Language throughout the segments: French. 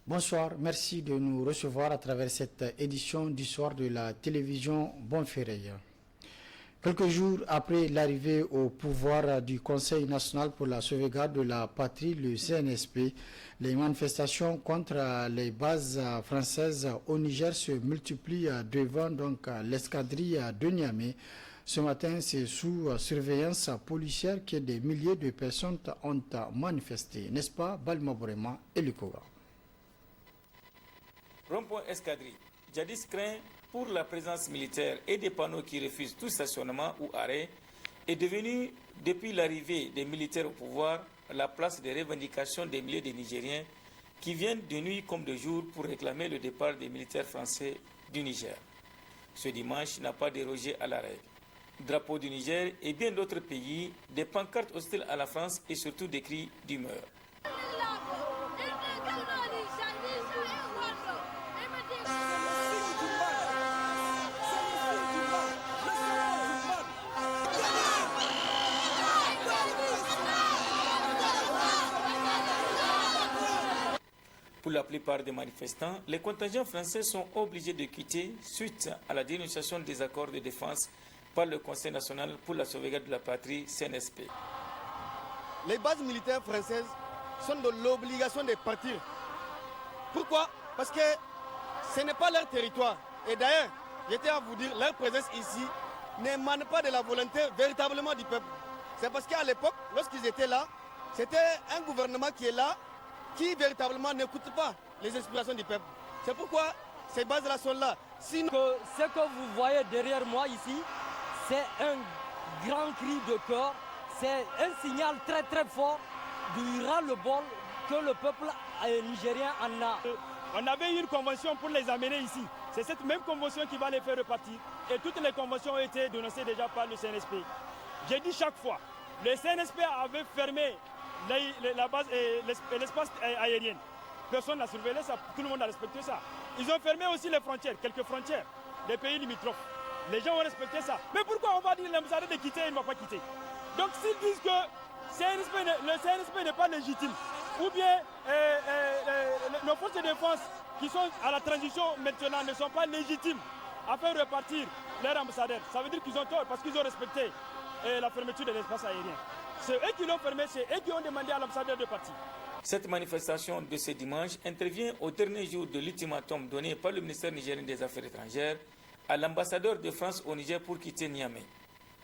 Bonsoir, merci de nous recevoir à travers cette édition du soir de la télévision Bonferré. Quelques jours après l'arrivée au pouvoir du Conseil national pour la sauvegarde de la patrie, le CNSP, les manifestations contre les bases françaises au Niger se multiplient devant l'escadrille de Niamey. Ce matin, c'est sous surveillance policière que des milliers de personnes ont manifesté, n'est-ce pas, Balma Bourema et Lukoga? Rond-point Escadrille, jadis craint pour la présence militaire et des panneaux qui refusent tout stationnement ou arrêt, est devenu, depuis l'arrivée des militaires au pouvoir, la place des revendications des milliers de Nigériens qui viennent de nuit comme de jour pour réclamer le départ des militaires français du Niger. Ce dimanche n'a pas dérogé à la règle. Drapeau du Niger et bien d'autres pays, des pancartes hostiles à la France et surtout des cris d'humeur. Pour la plupart des manifestants, les contingents français sont obligés de quitter suite à la dénonciation des accords de défense par le Conseil national pour la sauvegarde de la patrie, CNSP. Les bases militaires françaises sont de l'obligation de partir. Pourquoi? Parce que ce n'est pas leur territoire. Et d'ailleurs, j'étais à vous dire, leur présence ici n'émane pas de la volonté véritablement du peuple. C'est parce qu'à l'époque, lorsqu'ils étaient là, c'était un gouvernement qui est là, qui véritablement n'écoute pas les inspirations du peuple. C'est pourquoi ces bases-là sont là. Sinon, ce que vous voyez derrière moi ici, c'est un grand cri de cœur, c'est un signal très très fort du ras-le-bol que le peuple nigérien en a. On avait eu une convention pour les amener ici. C'est cette même convention qui va les faire repartir. Et toutes les conventions ont été dénoncées déjà par le CNSP. J'ai dit chaque fois, le CNSP avait fermé la base et l'espace aérien. Personne n'a surveillé ça, tout le monde a respecté ça. Ils ont fermé aussi les frontières, quelques frontières, des pays limitrophes. Les gens ont respecté ça. Mais pourquoi on va dire l'ambassadeur de quitter et il ne va pas quitter? Donc s'ils disent que le CNSP n'est pas légitime, ou bien nos forces de défense qui sont à la transition maintenant ne sont pas légitimes à faire repartir leur ambassadeur, ça veut dire qu'ils ont tort parce qu'ils ont respecté la fermeture de l'espace aérien. C'est eux qui l'ont fermé, c'est eux qui ont demandé à l'ambassadeur de partir. Cette manifestation de ce dimanche intervient au dernier jour de l'ultimatum donné par le ministère nigérien des Affaires étrangères à l'ambassadeur de France au Niger pour quitter Niamey.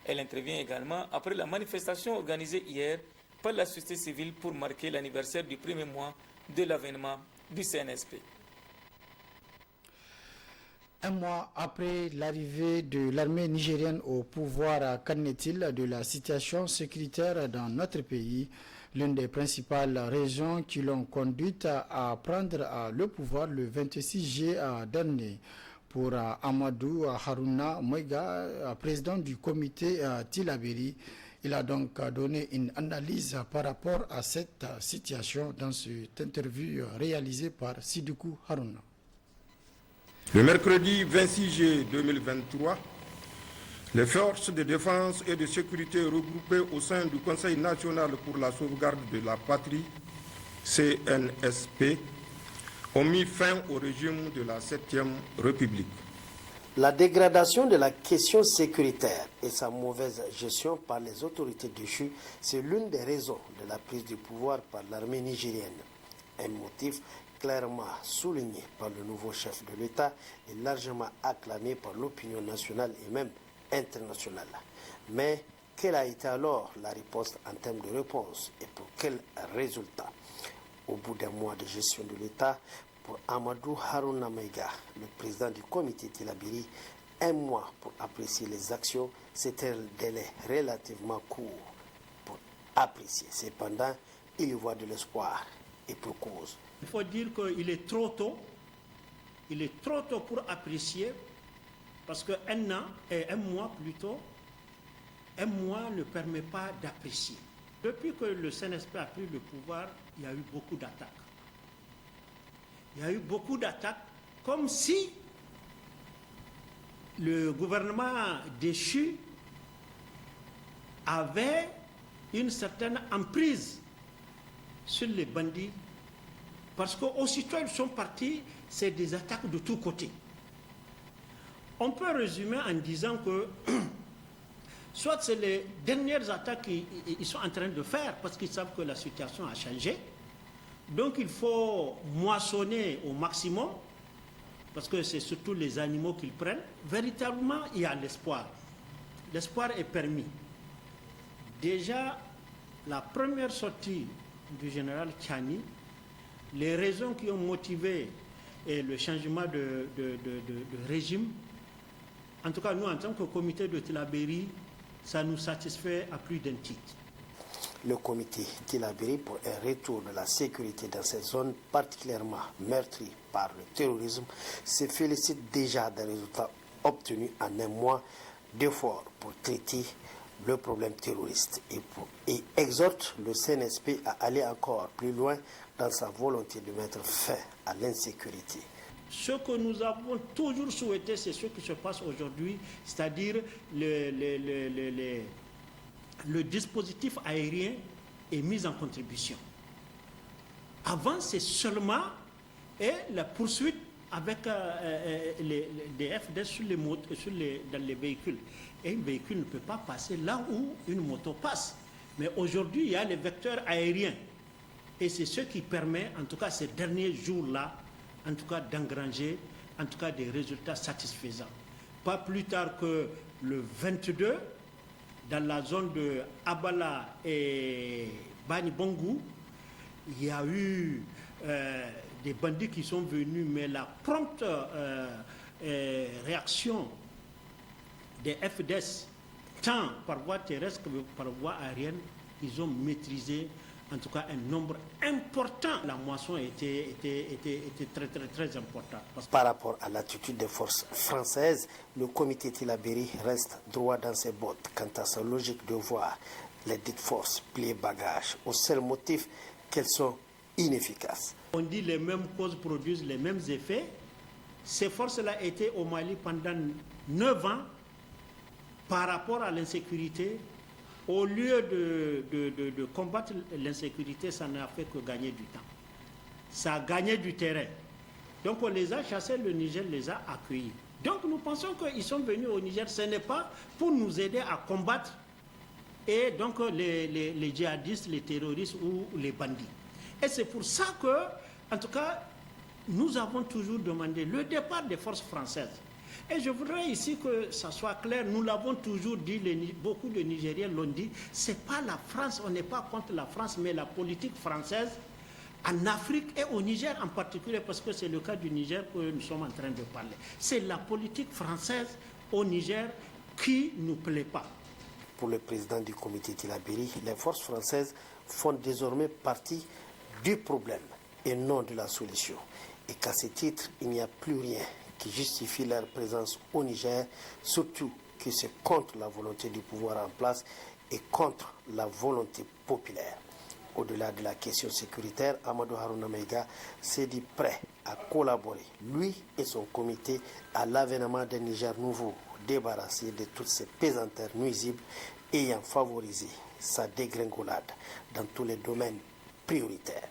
Elle intervient également après la manifestation organisée hier par la société civile pour marquer l'anniversaire du premier mois de l'avènement du CNSP. Un mois après l'arrivée de l'armée nigérienne au pouvoir, qu'en est-il de la situation sécuritaire dans notre pays? L'une des principales raisons qui l'ont conduite à prendre le pouvoir le 26 juillet dernier. Pour Amadou Haruna Moïga, président du comité Tilaberi, il a donc donné une analyse par rapport à cette situation dans cette interview réalisée par Sidoukou Haruna. Le mercredi 26 juillet 2023, les forces de défense et de sécurité regroupées au sein du Conseil national pour la sauvegarde de la patrie, CNSP, ont mis fin au régime de la 7e République. La dégradation de la question sécuritaire et sa mauvaise gestion par les autorités déchues, c'est l'une des raisons de la prise du pouvoir par l'armée nigérienne. Un motif clairement souligné par le nouveau chef de l'État et largement acclamé par l'opinion nationale et même internationale. Mais quelle a été alors la riposte en termes de réponse et pour quel résultat? Au bout d'un mois de gestion de l'État, pour Amadou Haruna Maïga, le président du comité Tilaberi, un mois pour apprécier les actions, c'était un délai relativement court pour apprécier. Cependant, il y voit de l'espoir et pour cause. Il faut dire qu'il est trop tôt. Il est trop tôt pour apprécier parce qu'un an et un mois plutôt, un mois ne permet pas d'apprécier. Depuis que le CNSP a pris le pouvoir, il y a eu beaucoup d'attaques. Il y a eu beaucoup d'attaques comme si le gouvernement déchu avait une certaine emprise sur les bandits Parce qu'aussitôt ils sont partis, c'est des attaques de tous côtés. On peut résumer en disant que soit c'est les dernières attaques qu'ils sont en train de faire parce qu'ils savent que la situation a changé. Donc il faut moissonner au maximum parce que c'est surtout les animaux qu'ils prennent. Véritablement, il y a l'espoir. L'espoir est permis. Déjà, la première sortie du général Tchani, les raisons qui ont motivé le changement de régime, en tout cas nous en tant que comité de Tillabéri, ça nous satisfait à plus d'un titre. Le comité Tillabéri pour un retour de la sécurité dans ces zones particulièrement meurtries par le terrorisme se félicite déjà des résultats obtenus en un mois d'efforts pour traiter le problème terroriste et exhorte le CNSP à aller encore plus loin dans sa volonté de mettre fin à l'insécurité. Ce que nous avons toujours souhaité, c'est ce qui se passe aujourd'hui, c'est-à-dire le dispositif aérien est mis en contribution. Avant, c'est seulement la poursuite avec des FDS dans les véhicules. Et un véhicule ne peut pas passer là où une moto passe. Mais aujourd'hui, il y a les vecteurs aériens. Et c'est ce qui permet, en tout cas ces derniers jours-là, en tout cas d'engranger, en tout cas des résultats satisfaisants. Pas plus tard que le 22, dans la zone de Abala et Bani Bongou, il y a eu des bandits qui sont venus, mais la prompte réaction des FDS, tant par voie terrestre que par voie aérienne, ils ont maîtrisé en tout cas un nombre important. La moisson était très importante. Par rapport à l'attitude des forces françaises, le comité Tillabéri reste droit dans ses bottes quant à sa logique de voir les dites forces plier bagages au seul motif qu'elles sont inefficaces. On dit les mêmes causes produisent les mêmes effets. Ces forces-là étaient au Mali pendant 9 ans par rapport à l'insécurité. Au lieu de combattre l'insécurité, ça n'a fait que gagner du temps. Ça a gagné du terrain. Donc on les a chassés, le Niger les a accueillis. Donc nous pensons qu'ils sont venus au Niger, ce n'est pas pour nous aider à combattre et donc les djihadistes, les terroristes ou les bandits. Et c'est pour ça que, en tout cas, nous avons toujours demandé le départ des forces françaises. Et je voudrais ici que ça soit clair, nous l'avons toujours dit, beaucoup de Nigériens l'ont dit, ce n'est pas la France, on n'est pas contre la France, mais la politique française en Afrique et au Niger en particulier, parce que c'est le cas du Niger que nous sommes en train de parler. C'est la politique française au Niger qui ne nous plaît pas. Pour le président du comité Tillabéri, les forces françaises font désormais partie du problème et non de la solution. Et qu'à ce titre, il n'y a plus rien qui justifie leur présence au Niger, surtout que c'est contre la volonté du pouvoir en place et contre la volonté populaire. Au-delà de la question sécuritaire, Amadou Harouna Maïga s'est dit prêt à collaborer, lui et son comité, à l'avènement d'un Niger nouveau, débarrassé de toutes ces pesanteurs nuisibles ayant favorisé sa dégringolade dans tous les domaines prioritaires.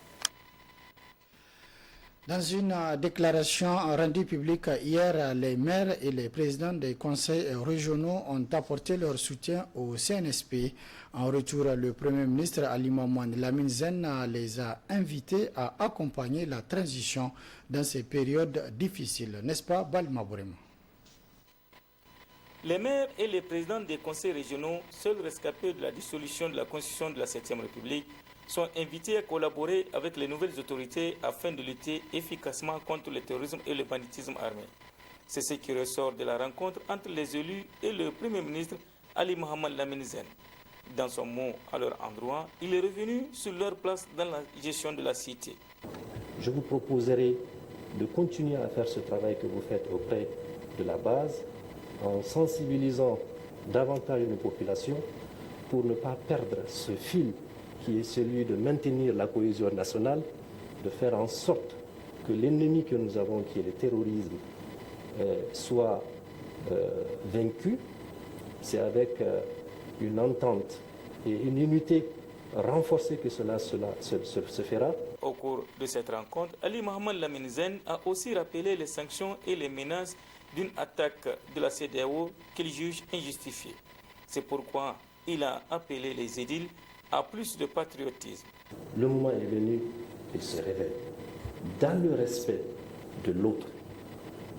Dans une déclaration rendue publique hier, les maires et les présidents des conseils régionaux ont apporté leur soutien au CNSP. En retour, le Premier ministre Ali Mohamed Lamine Zen les a invités à accompagner la transition dans ces périodes difficiles. N'est-ce pas, Balma Bourema? Les maires et les présidents des conseils régionaux, seuls rescapés de la dissolution de la Constitution de la 7e République, sont invités à collaborer avec les nouvelles autorités afin de lutter efficacement contre le terrorisme et le banditisme armé. C'est ce qui ressort de la rencontre entre les élus et le Premier ministre Ali Mohamed Lamine Zen. Dans son mot à leur endroit, il est revenu sur leur place dans la gestion de la cité. Je vous proposerai de continuer à faire ce travail que vous faites auprès de la base en sensibilisant davantage nos populations pour ne pas perdre ce fil qui est celui de maintenir la cohésion nationale, de faire en sorte que l'ennemi que nous avons, qui est le terrorisme, soit vaincu. C'est avec une entente et une unité renforcée que cela se fera. Au cours de cette rencontre, Ali Mohamed Lamine Zen a aussi rappelé les sanctions et les menaces d'une attaque de la CEDEAO qu'il juge injustifiée. C'est pourquoi il a appelé les édiles à plus de patriotisme. Le moment est venu, il se révèle. Dans le respect de l'autre,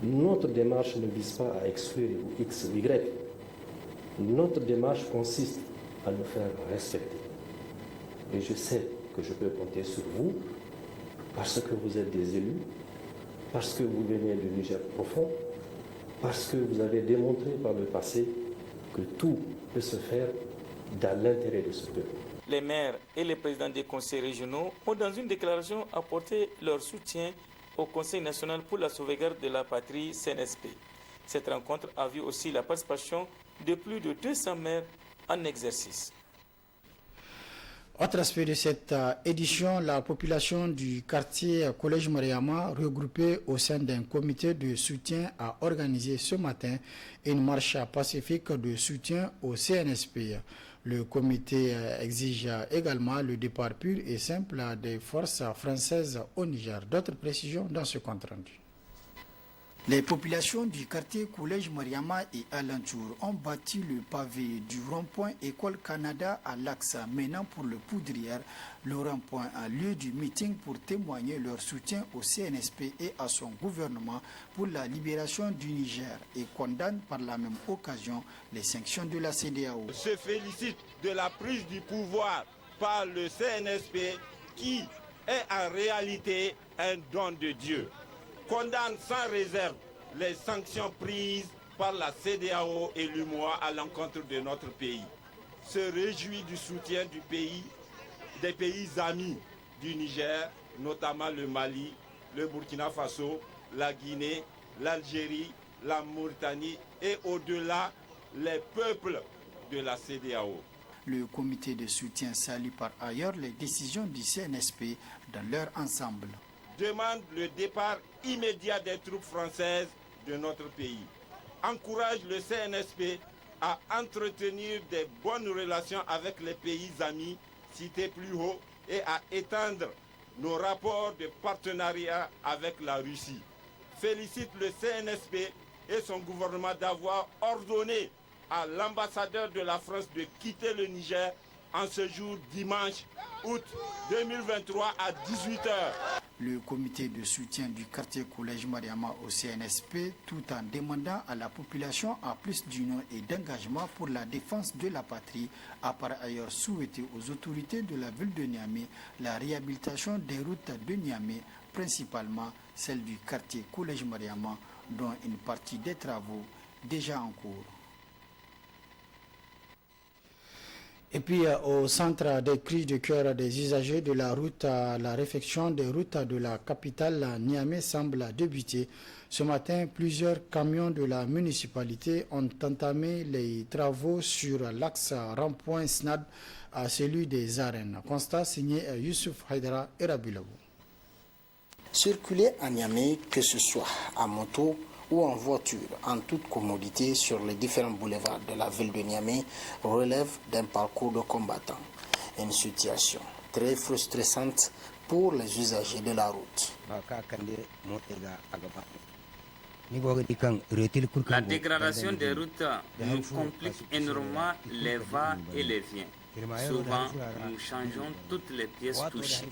notre démarche ne vise pas à exclure X ou Y. Notre démarche consiste à nous faire respecter. Et je sais que je peux compter sur vous parce que vous êtes des élus, parce que vous venez du Niger profond, parce que vous avez démontré par le passé que tout peut se faire dans l'intérêt de ce peuple. Les maires et les présidents des conseils régionaux ont dans une déclaration apporté leur soutien au Conseil national pour la sauvegarde de la patrie CNSP. Cette rencontre a vu aussi la participation de plus de 200 maires en exercice. Autre aspect de cette édition, la population du quartier Collège Mariama, regroupée au sein d'un comité de soutien, a organisé ce matin une marche pacifique de soutien au CNSP. Le comité exige également le départ pur et simple des forces françaises au Niger. D'autres précisions dans ce compte rendu. Les populations du quartier Collège Mariama et alentour ont bâti le pavé du rond-point École Canada à l'axe menant pour le Poudrière. Le rond-point a lieu du meeting pour témoigner leur soutien au CNSP et à son gouvernement pour la libération du Niger et condamne par la même occasion les sanctions de la CEDEAO. Se félicite de la prise du pouvoir par le CNSP qui est en réalité un don de Dieu. Condamne sans réserve les sanctions prises par la CEDEAO et l'UMOA à l'encontre de notre pays. Se réjouit du soutien du pays, des pays amis du Niger, notamment le Mali, le Burkina Faso, la Guinée, l'Algérie, la Mauritanie et au-delà les peuples de la CEDEAO. Le comité de soutien salue par ailleurs les décisions du CNSP dans leur ensemble. Demande le départ immédiat des troupes françaises de notre pays. Encourage le CNSP à entretenir des bonnes relations avec les pays amis cités plus haut et à étendre nos rapports de partenariat avec la Russie. Félicite le CNSP et son gouvernement d'avoir ordonné à l'ambassadeur de la France de quitter le Niger en ce jour dimanche août 2023 à 18h. Le comité de soutien du quartier Collège Mariama au CNSP, tout en demandant à la population à plus d'union et d'engagement pour la défense de la patrie, a par ailleurs souhaité aux autorités de la ville de Niamey la réhabilitation des routes de Niamey, principalement celle du quartier Collège Mariama, dont une partie des travaux déjà en cours. Et puis au centre des cris de cœur des usagers de la route, la réfection des routes de la capitale Niamey semble débuter. Ce matin, plusieurs camions de la municipalité ont entamé les travaux sur l'axe rond-point SNAD à celui des arènes. Constat signé Youssouf Haïdara et Rabilabou. Circuler à Niamey, que ce soit à moto ou en voiture, en toute commodité sur les différents boulevards de la ville de Niamey, relève d'un parcours de combattant. Une situation très frustrante pour les usagers de la route. La dégradation des routes nous complique énormément les va et les viens. Souvent, nous changeons toutes les pièces touchées.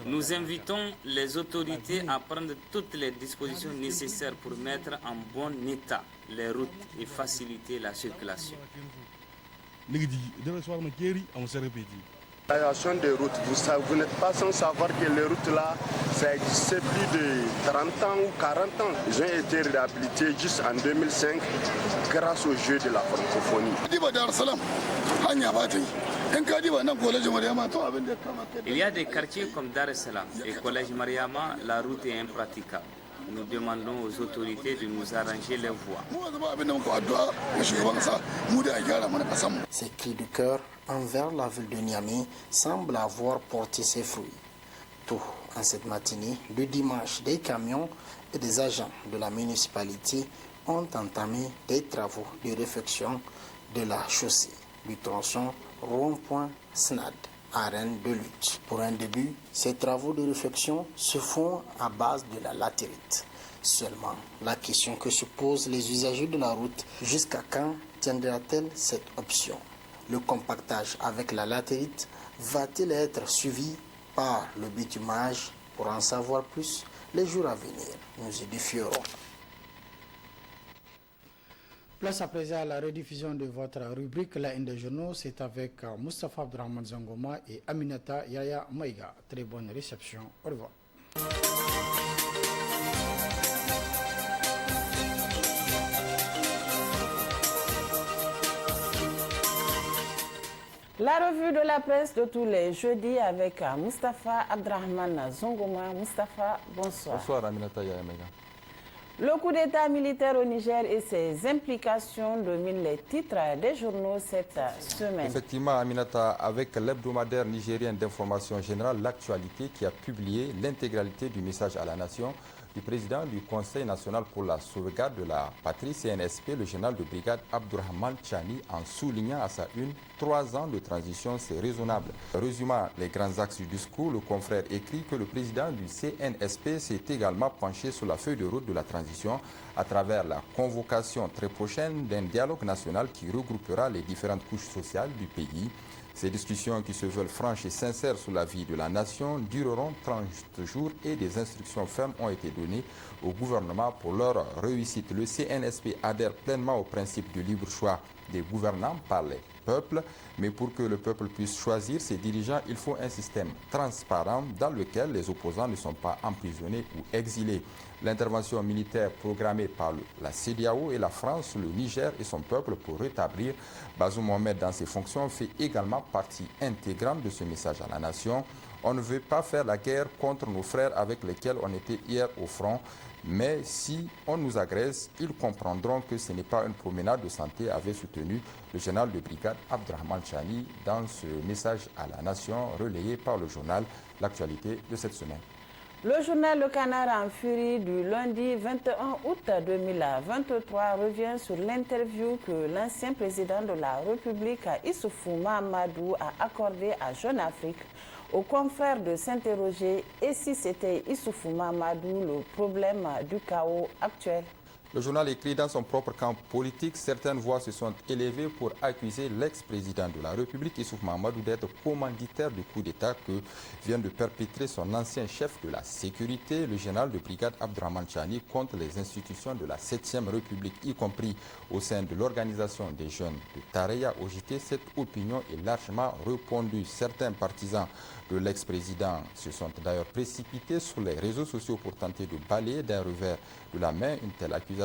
Nous invitons les autorités à prendre toutes les dispositions nécessaires pour mettre en bon état les routes et faciliter la circulation. L'aération des routes, vous n'êtes pas sans savoir que les routes là, ça existait plus de 30 ans ou 40 ans. Ils ont été réhabilités juste en 2005 grâce au jeu de la francophonie. Il y a des quartiers comme Dar es Salaam et Collège Mariama, la route est impraticable. Nous demandons aux autorités de nous arranger les voies. Ces cris de cœur envers la ville de Niamey semblent avoir porté ses fruits. Tout En cette matinée de dimanche, des camions et des agents de la municipalité ont entamé des travaux de réfection de la chaussée du tronçon rond-point SNAD, arène de lutte. Pour un début, ces travaux de réfection se font à base de la latérite. Seulement, la question que se posent les usagers de la route, jusqu'à quand tiendra-t-elle cette option? Le compactage avec la latérite va-t-il être suivi par le bitumage? Pour en savoir plus, les jours à venir, nous édifierons. Place à présent à la rediffusion de votre rubrique La Haine des journaux. C'est avec Moustapha Abdrahman Zangoma et Aminata Yaya Maïga. Très bonne réception. Au revoir. La revue de la presse de tous les jeudis avec Moustapha Abdrahman Zongoma. Moustapha, bonsoir. Bonsoir Aminata Yamega. Le coup d'État militaire au Niger et ses implications dominent les titres des journaux cette semaine. Effectivement, Aminata, avec l'hebdomadaire nigérien d'information générale, l'actualité qui a publié l'intégralité du message à la nation du président du Conseil national pour la sauvegarde de la patrie, CNSP, le général de brigade Abdourahmane Tchani, en soulignant à sa une 3 ans de transition, c'est raisonnable. Résumant les grands axes du discours, le confrère écrit que le président du CNSP s'est également penché sur la feuille de route de la transition à travers la convocation très prochaine d'un dialogue national qui regroupera les différentes couches sociales du pays. Ces discussions qui se veulent franches et sincères sur la vie de la nation dureront 30 jours et des instructions fermes ont été données au gouvernement pour leur réussite. Le CNSP adhère pleinement au principe du libre choix des gouvernants par les peuples, mais pour que le peuple puisse choisir ses dirigeants, il faut un système transparent dans lequel les opposants ne sont pas emprisonnés ou exilés. L'intervention militaire programmée par la CEDEAO et la France, le Niger et son peuple pour rétablir Bazoum Mohamed dans ses fonctions fait également partie intégrante de ce message à la nation. On ne veut pas faire la guerre contre nos frères avec lesquels on était hier au front, mais si on nous agresse, ils comprendront que ce n'est pas une promenade de santé, avait soutenu le général de brigade Abdourahmane Tchani dans ce message à la nation relayé par le journal L'actualité de cette semaine. Le journal Le Canard en furie du lundi 21 août 2023 revient sur l'interview que l'ancien président de la République, Issoufou Mahamadou, a accordée à Jeune Afrique. Aux confrères de s'interroger et si c'était Issoufou Mahamadou le problème du chaos actuel. Le journal écrit dans son propre camp politique, certaines voix se sont élevées pour accuser l'ex-président de la République, Issoufou Mahamadou, d'être commanditaire du coup d'État que vient de perpétrer son ancien chef de la sécurité, le général de brigade Abdourahmane Tchani, contre les institutions de la 7e République, y compris au sein de l'organisation des jeunes de Tareya OJT. Cette opinion est largement répandue. Certains partisans de l'ex-président se sont d'ailleurs précipités sur les réseaux sociaux pour tenter de balayer d'un revers de la main une telle accusation.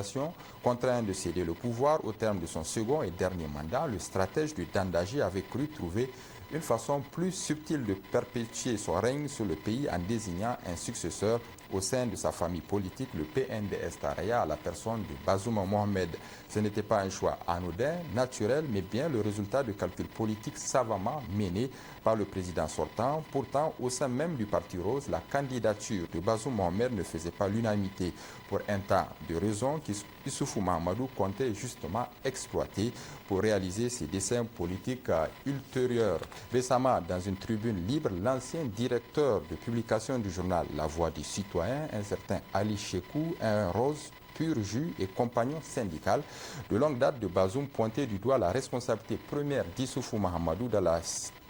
Contraint de céder le pouvoir au terme de son second et dernier mandat, le stratège du Dandaji avait cru trouver une façon plus subtile de perpétuer son règne sur le pays en désignant un successeur au sein de sa famille politique, le PNDS Tareya, à la personne de Bazoum Mohamed. Ce n'était pas un choix anodin, naturel, mais bien le résultat de calculs politiques savamment menés par le président sortant. Pourtant, au sein même du Parti Rose, la candidature de Bazoum Mohamed ne faisait pas l'unanimité pour un tas de raisons qu'Issoufou Mahamadou comptait justement exploiter pour réaliser ses desseins politiques ultérieurs. Récemment, dans une tribune libre, l'ancien directeur de publication du journal La Voix du Citoyen, un certain Ali Chekou, un rose pur jus et compagnon syndical de longue date de Bazoum, pointait du doigt la responsabilité première d'Issoufou Mahamadou dans la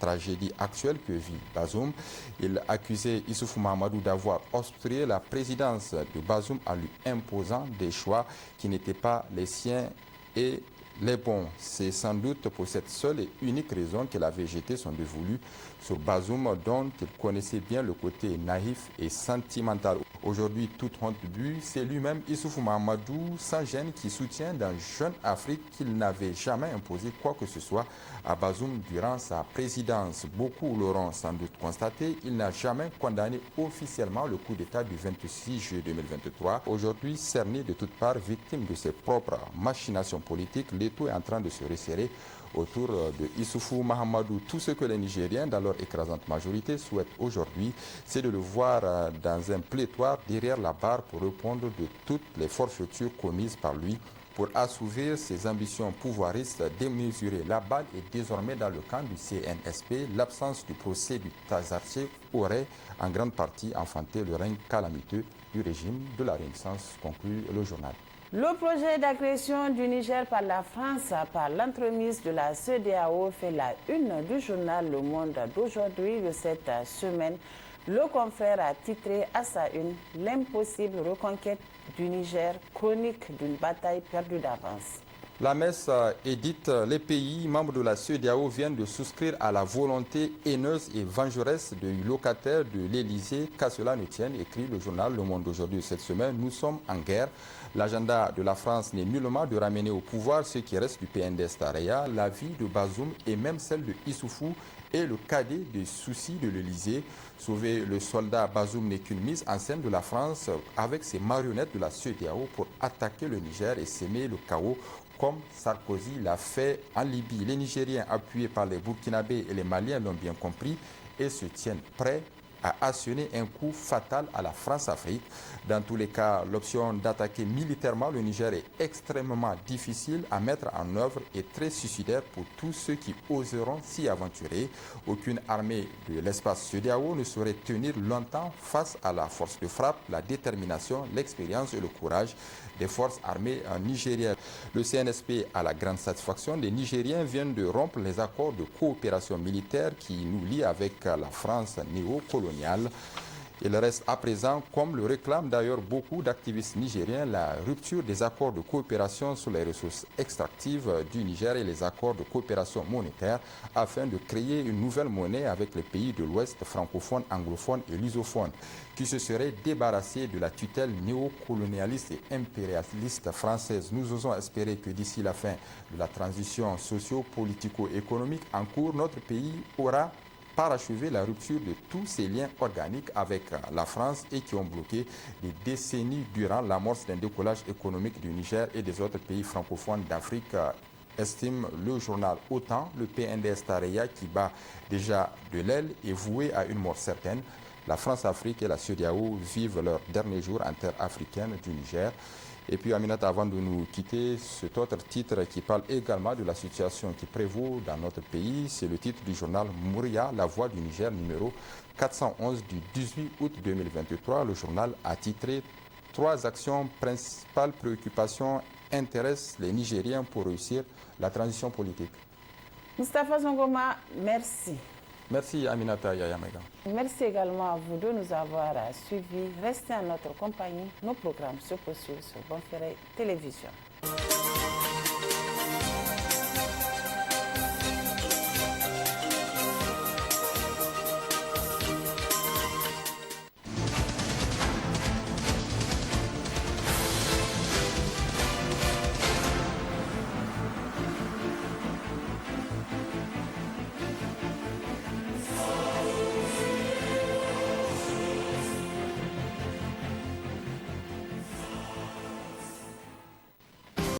tragédie actuelle que vit Bazoum. Il accusait Issoufou Mahamadou d'avoir obstrué la présidence de Bazoum en lui imposant des choix qui n'étaient pas les siens et les bons. C'est sans doute pour cette seule et unique raison qu'il avait jeté son dévolu sur Bazoum, dont il connaissait bien le côté naïf et sentimental. Aujourd'hui, toute honte but, c'est lui-même Issoufou Mahamadou, sans gêne, qui soutient dans Jeune Afrique qu'il n'avait jamais imposé quoi que ce soit à Bazoum durant sa présidence. Beaucoup l'auront sans doute constaté, il n'a jamais condamné officiellement le coup d'État du 26 juillet 2023. Aujourd'hui, cerné de toutes parts, victime de ses propres machinations politiques, l'étau est en train de se resserrer autour de Issoufou Mahamadou. Tout ce que les Nigériens, dans leur écrasante majorité, souhaitent aujourd'hui, c'est de le voir dans un pléthore derrière la barre pour répondre de toutes les forfaitures commises par lui pour assouvir ses ambitions pouvoiristes démesurées. La balle est désormais dans le camp du CNSP. L'absence du procès du Tazarché aurait en grande partie enfanté le règne calamiteux du régime de la Renaissance, conclut le journal. Le projet d'agression du Niger par la France par l'entremise de la CEDEAO fait la une du journal Le Monde d'aujourd'hui de cette semaine. Le confrère a titré à sa une « L'impossible reconquête du Niger, chronique d'une bataille perdue d'avance ». La messe édite « Les pays membres de la CEDEAO viennent de souscrire à la volonté haineuse et vengeresse du locataire de l'Élysée, qu'à cela ne tienne », écrit le journal Le Monde d'aujourd'hui cette semaine. Nous sommes en guerre. L'agenda de la France n'est nullement de ramener au pouvoir ce qui reste du PNDS-Taraya. La vie de Bazoum et même celle de Issoufou est le cadet des soucis de l'Élysée. Sauver le soldat Bazoum n'est qu'une mise en scène de la France avec ses marionnettes de la CEDEAO pour attaquer le Niger et s'aimer le chaos comme Sarkozy l'a fait en Libye. Les Nigériens, appuyés par les Burkinabés et les Maliens, l'ont bien compris et se tiennent prêts à asséner un coup fatal à la France-Afrique. Dans tous les cas, l'option d'attaquer militairement le Niger est extrêmement difficile à mettre en œuvre et très suicidaire pour tous ceux qui oseront s'y aventurer. Aucune armée de l'espace CEDEAO ne saurait tenir longtemps face à la force de frappe, la détermination, l'expérience et le courage des forces armées nigériennes. Le CNSP a la grande satisfaction. Les Nigériens viennent de rompre les accords de coopération militaire qui nous lient avec la France néocoloniale. Il reste à présent, comme le réclament d'ailleurs beaucoup d'activistes nigériens, la rupture des accords de coopération sur les ressources extractives du Niger et les accords de coopération monétaire afin de créer une nouvelle monnaie avec les pays de l'Ouest francophone, anglophone et lusophone qui se seraient débarrassés de la tutelle néocolonialiste et impérialiste française. Nous osons espérer que d'ici la fin de la transition socio-politico-économique en cours, notre pays aura parachever la rupture de tous ces liens organiques avec la France et qui ont bloqué des décennies durant l'amorce d'un décollage économique du Niger et des autres pays francophones d'Afrique, estime le journal. Autant le PNDS-Taraya qui bat déjà de l'aile est voué à une mort certaine. La France-Afrique et la CEDEAO vivent leurs derniers jours en terre africaine du Niger. Et puis Aminata, avant de nous quitter, cet autre titre qui parle également de la situation qui prévaut dans notre pays, c'est le titre du journal Mouria, La Voix du Niger, numéro 411 du 18 août 2023. Le journal a titré « 3 actions principales préoccupations intéressent les Nigériens pour réussir la transition politique ». Moustapha Zongoma, merci. Merci Aminata Yayamega. Merci également à vous de nous avoir suivis. Restez en notre compagnie. Nos programmes se poursuivent sur Bonferré Télévision.